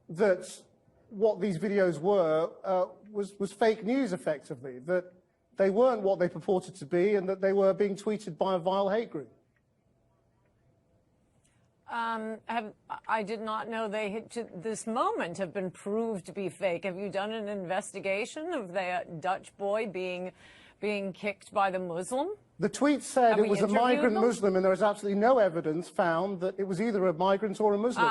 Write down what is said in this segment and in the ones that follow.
that what these videos were was fake news, effectively, that they weren't what they purported to be and that they were being tweeted by a vile hate group? I did not know they, to this moment, have been proved to be fake. Have you done an investigation of the Dutch boy being kicked by the Muslim? The tweet said it was a migrant Muslim, and there is absolutely no evidence found that it was either a migrant or a Muslim.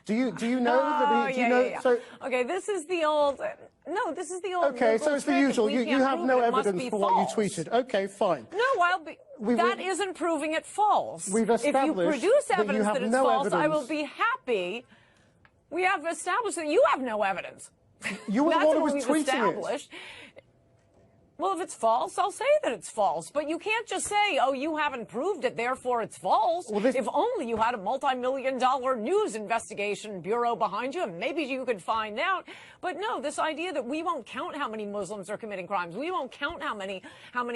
Do you know that he? Yeah. So, okay, this is the old. No, this is the old. Okay, so it's the usual. You have no evidence for what you tweeted. Okay, fine. No, that isn't proving it false. We've established if you produce evidence that it's false, evidence. I will be happy. We have established that you have no evidence. You were the one who was tweeting it. Well, if it's false, I'll say that it's false. But you can't just say, oh, you haven't proved it, therefore it's false. Well, if only you had a multi-million-dollar news investigation bureau behind you, and maybe you could find out. But no, this idea that we won't count how many Muslims are committing crimes, we won't count how many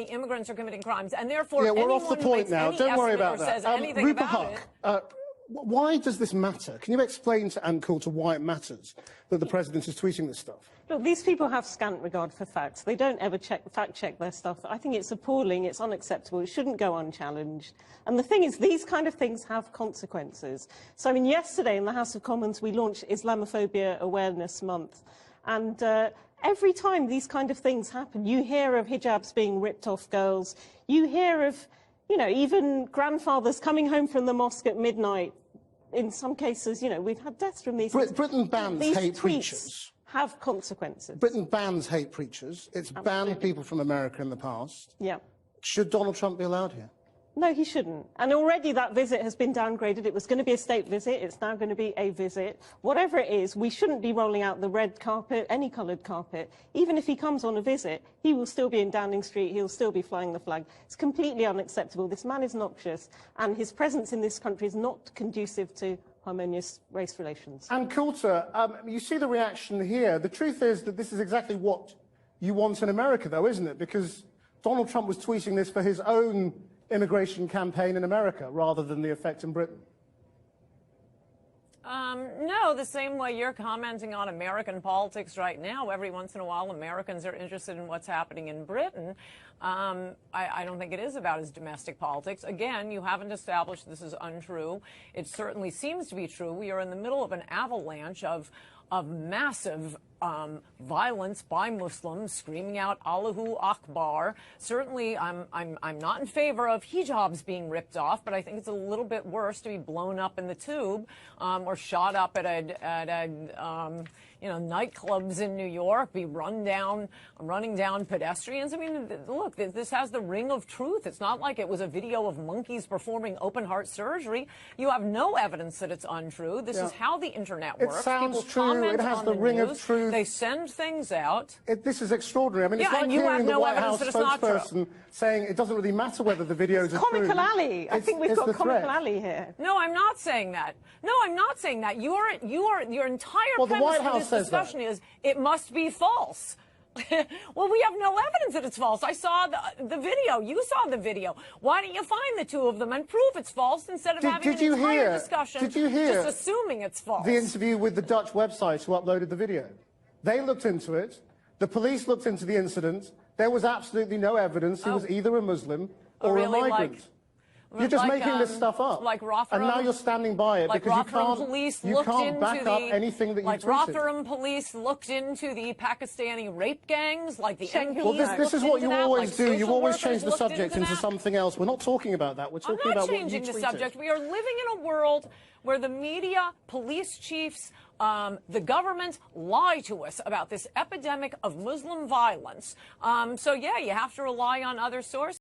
immigrants are committing crimes, and therefore we're off the point now. Don't worry about that. Says anything about it. Why does this matter? Can you explain to Ann Coulter why it matters that the president is tweeting this stuff? Look, these people have scant regard for facts. They don't ever fact-check their stuff. I think it's appalling. It's unacceptable. It shouldn't go unchallenged. And the thing is, these kind of things have consequences. So, I mean, yesterday in the House of Commons, we launched Islamophobia Awareness Month. And every time these kind of things happen, you hear of hijabs being ripped off girls. You hear of, you know, even grandfathers coming home from the mosque at midnight. In some cases, you know, we've had deaths from these. Britain bans hate preachers. Have consequences. Britain bans hate preachers. It's banned people from America in the past. Yeah. Should Donald Trump be allowed here? No, he shouldn't. And already that visit has been downgraded. It was going to be a state visit. It's now going to be a visit. Whatever it is, we shouldn't be rolling out the red carpet, any coloured carpet. Even if he comes on a visit, he will still be in Downing Street. He'll still be flying the flag. It's completely unacceptable. This man is noxious, and his presence in this country is not conducive to harmonious race relations. Ann Coulter, you see the reaction here. The truth is that this is exactly what you want in America, though, isn't it? Because Donald Trump was tweeting this for his own immigration campaign in America rather than the effect in Britain. No, the same way you're commenting on American politics right now. Every once in a while, Americans are interested in what's happening in Britain. I don't think it is about his domestic politics. Again, you haven't established this is untrue. It certainly seems to be true. We are in the middle of an avalanche of massive violence by Muslims screaming out Allahu Akbar. Certainly, I'm not in favor of hijabs being ripped off, but I think it's a little bit worse to be blown up in the tube or shot up at nightclubs in New York, be running down pedestrians. I mean, look, this has the ring of truth. It's not like it was a video of monkeys performing open heart surgery. You have no evidence that it's untrue. This is how the internet works. It sounds People true. It has the ring of truth. They send things out. This is extraordinary. I mean, it's like hearing the White House spokesperson saying it doesn't really matter whether the videos are true. Comical alley. I think we've got comical alley here. No, I'm not saying that. No, I'm not saying that. Your entire premise for this discussion is it must be false. Well, we have no evidence that it's false. I saw the video. You saw the video. Why don't you find the two of them and prove it's false instead of having an entire discussion just assuming it's false? The interview with the Dutch website who uploaded the video. They looked into it. The police looked into the incident. There was absolutely no evidence he was either a Muslim or a migrant. You're just making this stuff up. And now you're standing by it because you can't back up anything that you tweeted. Rotherham police looked into the Pakistani rape gangs, like the MPs. Well, this is what you always do. You always change the subject into something else. We're not talking about that. We're talking about what you tweeted. I'm not changing the subject. We are living in a world where the media, police chiefs, the government lie to us about this epidemic of Muslim violence. So, yeah, you have to rely on other sources.